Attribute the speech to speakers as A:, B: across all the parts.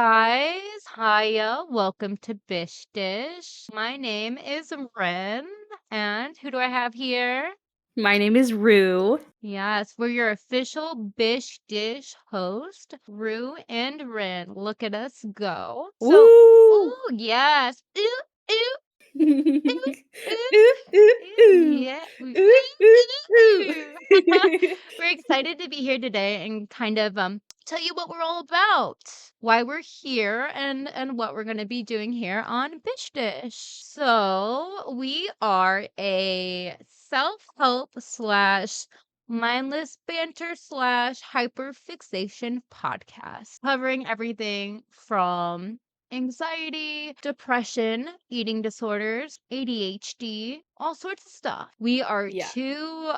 A: guys. Hiya. Welcome to Bishes. My name is Ren. And who do I have here?
B: My name is Rue.
A: Yes, we're your official Bish Dish host, Rue and Ren. Look at us go. So,
B: Woo!
A: oh, yes. Ooh, ooh, ooh,
B: ooh,
A: ooh.
B: ooh, ooh.
A: Yeah.
B: Ooh, ooh, ooh.
A: We're excited to be here today and kind of tell you what we're all about, why we're here, and what we're going to be doing here on Bish Dish. So, we are a self-help slash mindless banter slash hyperfixation podcast covering everything from anxiety, depression, eating disorders, ADHD, all sorts of stuff. We are
B: Yeah.
A: two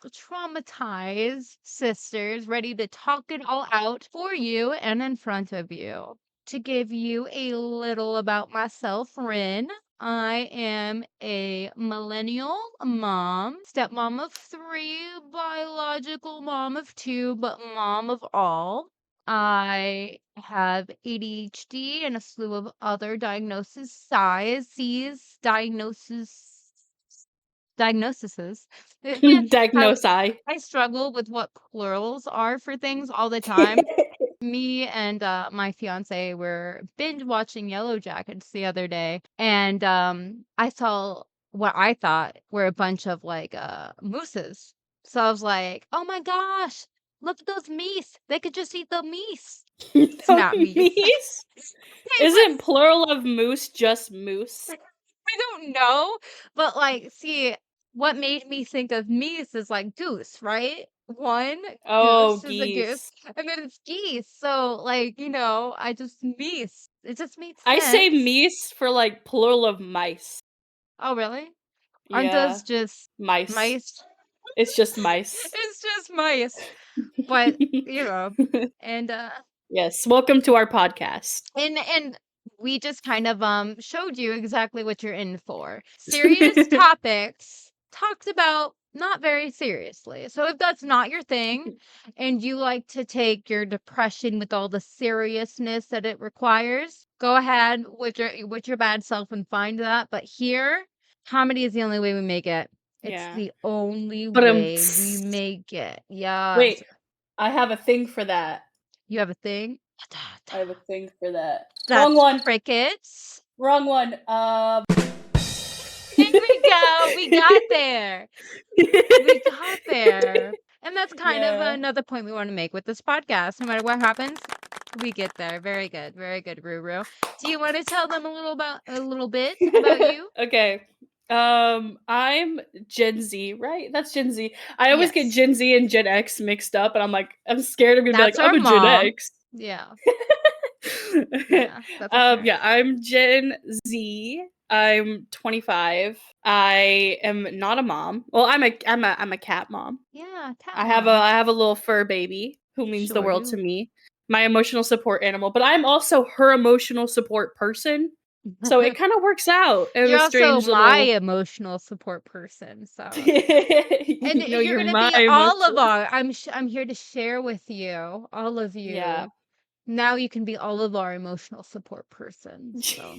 A: traumatized sisters ready to talk it all out for you and in front of you. To give you a little about myself, Rin, I am a millennial mom, stepmom of 3, biological mom of 2, but mom of all. I have ADHD and a slew of other diagnoses. How
B: Diagnosi.
A: I struggle with what plurals are for things all the time. Me and my fiance were binge watching Yellow Jackets the other day, and I saw what I thought were a bunch of like mooses. So I was like, "Oh my gosh, look at those meese! They could just eat the meese." It's not meese.
B: Meese?
A: Hey,
B: Isn't plural of moose just moose?
A: I don't know, but like, see, what made me think of meese is like goose, right? One
B: Oh,
A: goose is a goose,
B: geese.
A: and then it's geese. So, like, I just meese. It just made
B: I say
A: sense.
B: meese for like plural of mice.
A: Oh, really? Aren't those
B: Yeah,
A: just
B: mice.
A: mice?
B: It's just mice.
A: It's just mice. But, you know, and
B: Yes, welcome to our podcast.
A: and we just kind of showed you exactly what you're in for. Serious topics talked about not very seriously. So if that's not your thing and you like to take your depression with all the seriousness that it requires, go ahead with your bad self and find that. But here, comedy is the only way we make it. It's
B: Yeah.
A: the only
B: But
A: way we make it. Yes.
B: wait, I have a thing for that.
A: You have a thing?
B: I have a thing for that. Wrong
A: That's
B: one.
A: crickets.
B: Wrong one.
A: There we go. We got there. We got there. And that's kind of
B: Yeah.
A: another point we want to make with this podcast. No matter what happens, we get there. Very good. Very good, Ruru. Do you want to tell them a little bit about you?
B: Okay. I'm Gen Z, right? That's Gen Z. I always get
A: Yes.
B: Gen Z and Gen X mixed up, and I'm scared I'm gonna be like,
A: That's our
B: I'm a Gen
A: mom.
B: X.
A: Yeah. Yeah. That's okay.
B: Yeah, I'm Gen Z. I'm 25. I am not a mom. Well, I'm a cat mom.
A: Yeah. Cat
B: I
A: moms.
B: have a little fur baby who means the
A: Sure
B: world to
A: do.
B: me. My emotional support animal, but I'm also her emotional support person. So it kind of works out in
A: You're
B: a
A: also
B: strange
A: my
B: little
A: emotional support person. So and
B: you know,
A: you're
B: you're
A: gonna
B: my
A: be all of
B: emotional.
A: our. I'm here to share with you, all of
B: Yeah.
A: you. Now you can be all of our emotional support persons. So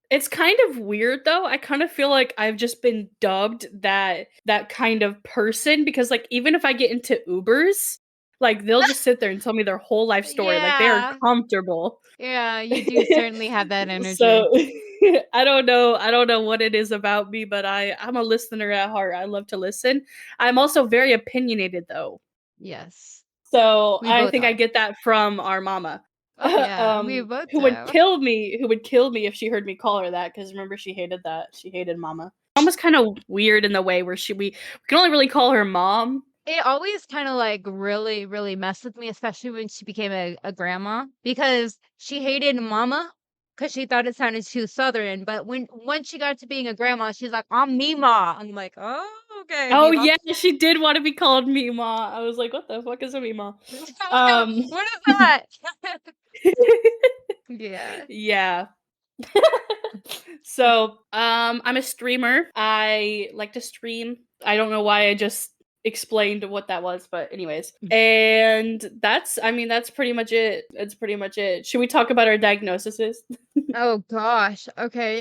B: It's kind of weird though. I kind of feel like I've just been dubbed that kind of person because like even if I get into Ubers, like they'll just sit there and tell me their whole life story. Like they are
A: yeah,
B: comfortable.
A: yeah, you do certainly have that energy.
B: So I don't know what it is about me, but I'm a listener at heart. I love to listen. I'm also very opinionated though.
A: Yes,
B: So
A: we
B: I
A: both
B: think I
A: are.
B: get that from our mama.
A: Oh yeah, we both do.
B: Who would kill me if she heard me call her that, because remember she hated that. She hated mama. Mama's kind of weird in the way where we can only really call her mom.
A: It always kind of like really, really messed with me, especially when she became a grandma because she hated mama because she thought it sounded too southern. But once she got to being a grandma, she's like, I'm Mima. I'm like, oh, okay,
B: Oh
A: Mima.
B: yeah, she did want to be called Mima. I was like, what the fuck is a Mima? Um
A: What is that? Yeah.
B: yeah. So, I'm a streamer. I like to stream. I don't know why I just explained what that was, but anyways. And that's I mean, that's pretty much it. That's pretty much it. Should we talk about our diagnoses?
A: Oh gosh. Okay.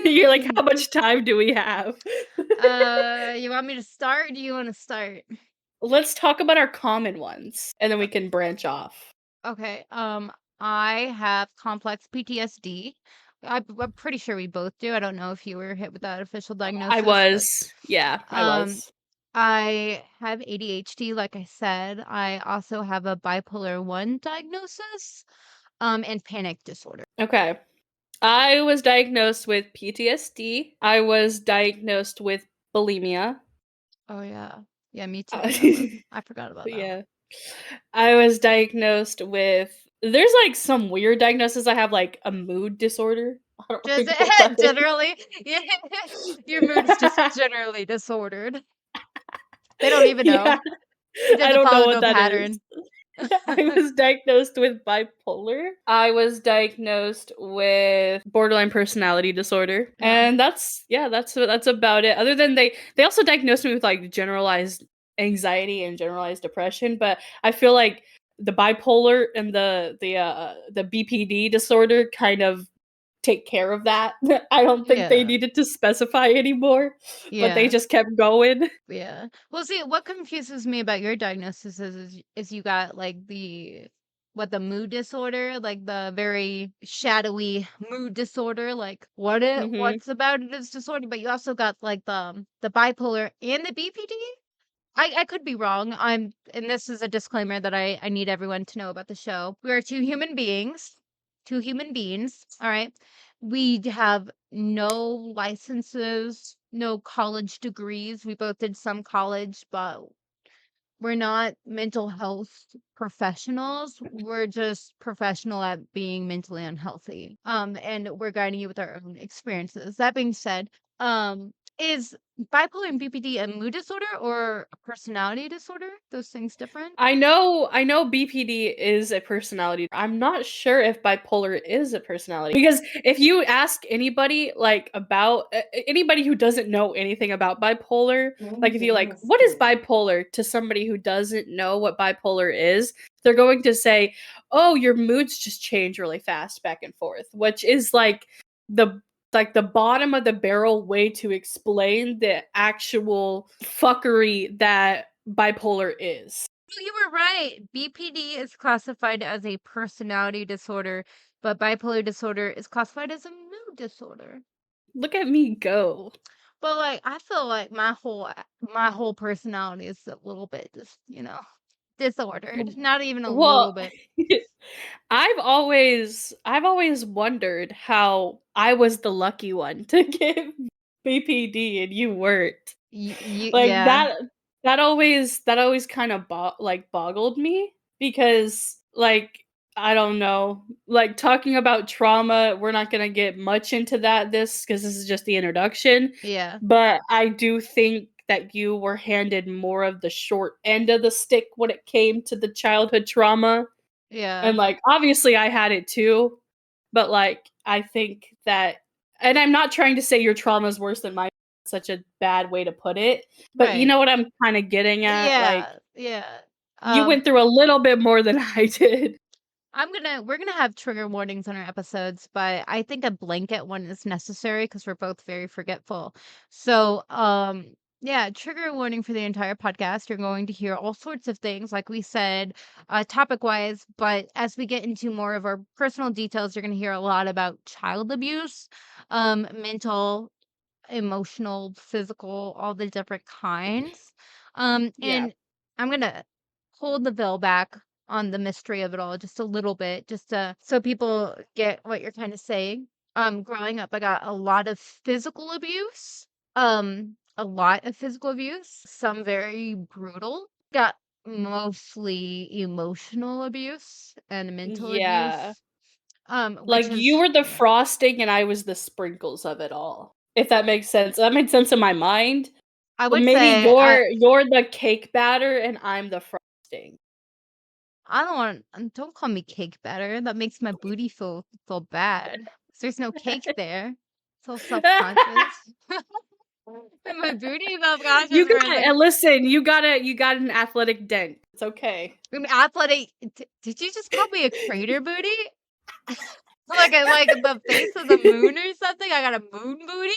B: You're like,
A: Mm,
B: how much time do we have?
A: you want me to start? Or do you want to start?
B: Let's talk about our common ones, and then we can branch off.
A: Okay. I have complex PTSD. I'm pretty sure we both do. I don't know if you were hit with that official
B: I
A: diagnosis, but
B: was. Yeah, I
A: um,
B: was.
A: I have ADHD, like I said. I also have a bipolar 1 diagnosis, and panic disorder.
B: Okay. I was diagnosed with PTSD. I was diagnosed with bulimia.
A: Oh yeah. Yeah, me
B: Uh,
A: too. That was I forgot about that one.
B: yeah. I was diagnosed with there's like some weird diagnosis. I have like a mood disorder. I don't
A: Just
B: really know what that is.
A: generally, yeah, your mood is just generally disordered. They don't even know.
B: Yeah.
A: It
B: I
A: doesn't
B: don't know
A: follow
B: what
A: no
B: that is.
A: pattern.
B: I was diagnosed with bipolar. I was diagnosed with borderline personality disorder.
A: Yeah.
B: And that's about it. Other than they also diagnosed me with like generalized anxiety and generalized depression, but I feel like the bipolar and the BPD disorder kind of take care of that. I don't think they
A: Yeah.
B: needed to specify anymore, but they
A: Yeah.
B: just kept going.
A: Yeah. Well, see, what confuses me about your diagnosis is you got like the mood disorder, like the very shadowy mood disorder, like
B: Mhm.
A: what's about it is disorder, but you also got like the bipolar and the BPD. I could be wrong. And this is a disclaimer that I need everyone to know about the show. We are two human beings. All right. We have no licenses, no college degrees. We both did some college, but we're not mental health professionals. We're just professional at being mentally unhealthy. And we're guiding you with our own experiences. That being said, is bipolar and BPD a mood disorder or a personality disorder? Those things different?
B: I know BPD is a personality. I'm not sure if bipolar is a personality because if you ask anybody like about anybody who doesn't know anything about bipolar, like if you like what is bipolar to somebody who doesn't know what bipolar is, they're going to say, "Oh, your moods just change really fast back and forth," which is the the bottom of the barrel way to explain the actual fuckery that bipolar is.
A: Oh, you were right. BPD is classified as a personality disorder, but bipolar disorder is classified as a mood disorder.
B: Look at me go.
A: But like I feel like my whole personality is a little bit just disordered. Not even a little
B: Well,
A: bit.
B: I've always wondered how I was the lucky one to get BPD and you weren't. Like
A: Yeah.
B: that always kind of boggled me because like I don't know, like talking about trauma, we're not going to get much into that this cuz this is just the introduction,
A: Yeah.
B: but I do think that you were handed more of the short end of the stick when it came to the childhood trauma. And,
A: Yeah.
B: like, obviously, I had it too, but, like, I think that and I'm not trying to say your trauma is worse than mine, such a bad way to put it, but you
A: Right.
B: know what I'm kinda getting at? Like,
A: Yeah. Yeah.
B: you
A: Um
B: went through a little bit more than I did.
A: we're gonna have trigger warnings on our episodes, but I think a blanket one is necessary because we're both very forgetful. So, yeah, trigger warning for the entire podcast. You're going to hear all sorts of things, like we said, topic wise. But as we get into more of our personal details, you're going to hear a lot about child abuse, mental, emotional, physical, all the different kinds.
B: Yeah.
A: And I'm gonna hold the veil back on the mystery of it all just a little bit, just so people get what you're kind of saying. Growing up, I got a lot of physical abuse. A lot of physical abuse, some very brutal. Got mostly emotional abuse and mental
B: Yeah.
A: abuse. Which
B: Like, you
A: is
B: were the frosting and I was the sprinkles of it all, if that makes sense. That made sense in my mind.
A: I
B: Well,
A: would
B: maybe
A: say
B: you're the cake batter and I'm the frosting.
A: I don't want don't call me cake batter. That makes my booty feel bad. 'Cause there's no cake there. So self-conscious. And my booty felt cautious
B: You
A: for a
B: got
A: second.
B: and listen, you got an athletic dent. It's okay.
A: I'm athletic. Did you just call me a crater booty? Like the face of the moon or something? I got a moon booty?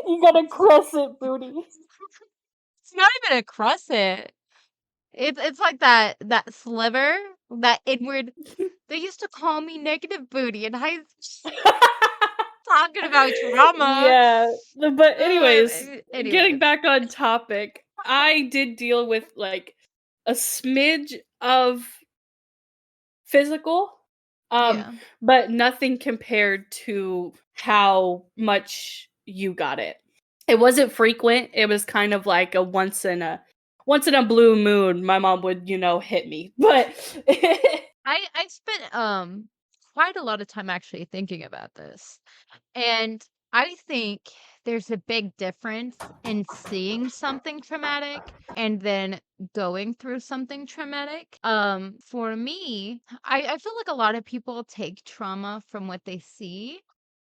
B: You got a crescent booty.
A: It's not even a crescent. It's like that sliver, that inward. They used to call me negative booty in high talking about trauma.
B: Yeah, but anyways, getting
A: Anyways,
B: back on topic, I did deal with, like, a smidge of physical, um,
A: yeah,
B: but nothing compared to how much you got it. It wasn't frequent, it was kind of like a once in a blue moon, my mom would, hit me, but
A: I spent quite a lot of time actually thinking about this. And I think there's a big difference in seeing something traumatic and then going through something traumatic. For me, I feel like a lot of people take trauma from what they see.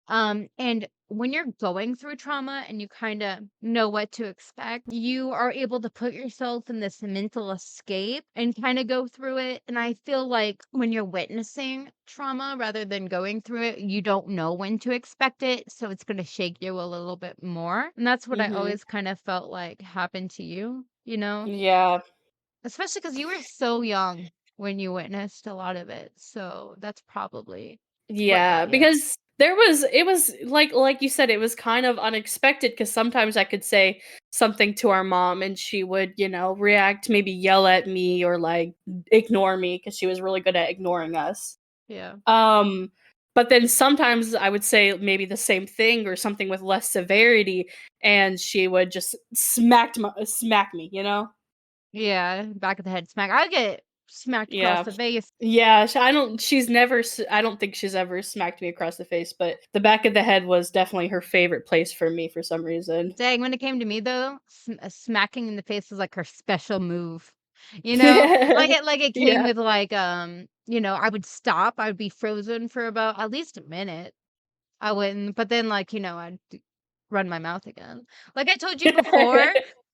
A: And when you're going through trauma and you kind of know what to expect, you are able to put yourself in this mental escape and kind of go through it. And I feel like when you're witnessing trauma rather than going through it, you don't know when to expect it. So it's going to shake you a little bit more. And that's what I
B: Mhm.
A: always kind of felt like happened to you,
B: Yeah.
A: especially because you were so young when you witnessed a lot of it. So that's probably what
B: Yeah,
A: got you.
B: because it was like you said, it was kind of unexpected because sometimes I could say something to our mom and she would, react, maybe yell at me or like ignore me because she was really good at ignoring us.
A: Yeah.
B: Um, but then sometimes I would say maybe the same thing or something with less severity, and she would just smack me, you know?
A: Yeah, back of the head smack. I get smacked across
B: Yeah.
A: the face.
B: Yeah, I don't think she's ever smacked me across the face, but the back of the head was definitely her favorite place for me for some reason.
A: Dang, when it came to me though, smacking in the face was like her special move. Like it came
B: Yeah.
A: with like I would stop. I would be frozen for about at least a minute. I wouldn't, but then I'd run my mouth again. Like I told you before,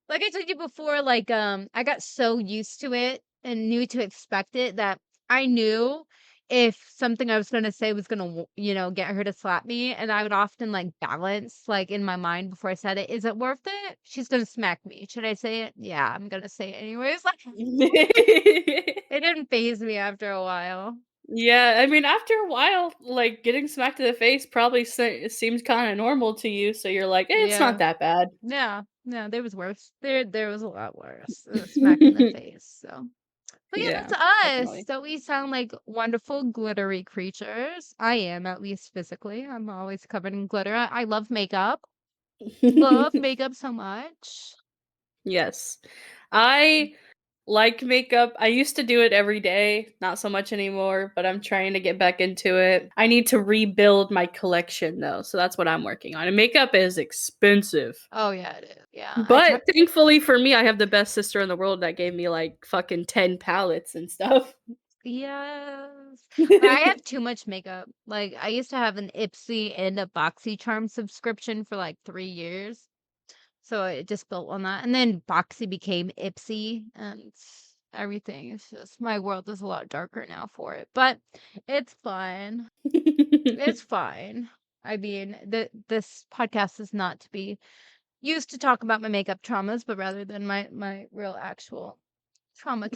A: I got so used to it and knew to expect it that I knew if something I was gonna say was gonna get her to slap me, and I would often like balance like in my mind before I said it. Is it worth it? She's gonna smack me. Should I say it? Yeah, I'm gonna say it anyways. Like it didn't phase me after a while.
B: Yeah, I mean, after a while, like, getting smacked in the face probably seems kinda normal to you, so you're like, "Eh, it's not
A: Yeah.
B: that bad."
A: Yeah, yeah, there was worse. There was a lot worse. Smack in the face. So, but yeah,
B: Yeah,
A: that's us.
B: definitely.
A: So we sound like wonderful glittery creatures. I am, at least physically. I'm always covered in glitter. I love makeup. Love makeup so much.
B: Yes. I like makeup. I used to do it every day, not so much anymore, but I'm trying to get back into it. I need to rebuild my collection though, so that's what I'm working on. And makeup is expensive.
A: Oh yeah, it is. Yeah, I try.
B: But thankfully for me, I have the best sister in the world that gave me like fucking 10 palettes and stuff.
A: Yes, I have too much makeup. Like I used to have an Ipsy and a BoxyCharm subscription for like 3 years. So it just built on that, and then Boxy became Ipsy, and everything is just my world is a lot darker now for it, but it's fine. It's fine. I mean, this podcast is not to be used to talk about my makeup traumas, but rather than my real actual traumas,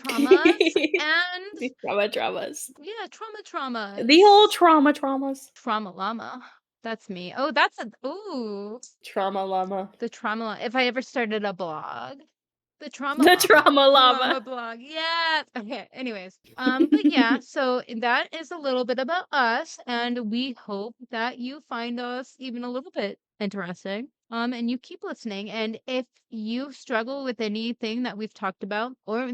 A: and
B: These trauma traumas.
A: yeah,
B: The whole
A: traumas.
B: traumas.
A: Trauma llama. That's me. Oh, that's a ooh.
B: Trauma llama.
A: The trauma if I ever started a blog, the trauma
B: The
A: llama
B: trauma llama.
A: llama blog, yes! Okay, anyways, but yeah, so that is a little bit about us, and we hope that you find us even a little bit interesting, and you keep listening, and if you struggle with anything that we've talked about, or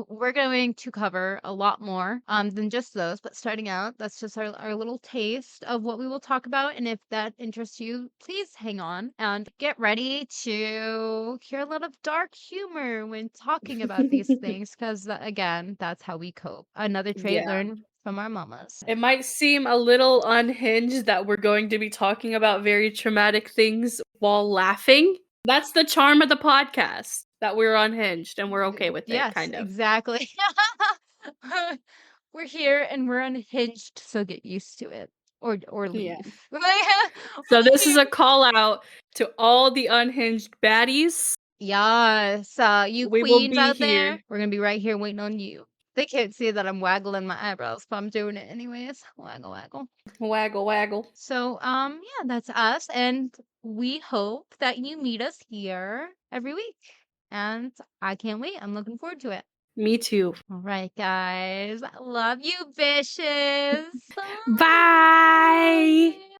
A: we're going to cover a lot more, than just those, but starting out, that's just our little taste of what we will talk about, and if that interests you, please hang on and get ready to hear a lot of dark humor when talking about these things, because again, that's how we cope. Another trait
B: Yeah.
A: learned from our mamas.
B: It might seem a little unhinged that we're going to be talking about very traumatic things while laughing. That's the charm of the podcast, that we're unhinged and we're okay with it,
A: Yes,
B: kind of.
A: exactly. We're here and we're unhinged, so get used to it or
B: Yeah.
A: leave.
B: So this is
A: Leave.
B: a call out to all the unhinged baddies.
A: Yes, you
B: We will
A: queens
B: be
A: out there,
B: here.
A: we're gonna be right here waiting on you. They can't see that I'm waggling my eyebrows, but I'm doing it anyways. Waggle, waggle.
B: Waggle, waggle.
A: So, yeah, that's us, and we hope that you meet us here every week. And I can't wait. I'm looking forward to it.
B: Me too.
A: All right, guys. I love you, Bishes.
B: Bye.
A: Bye.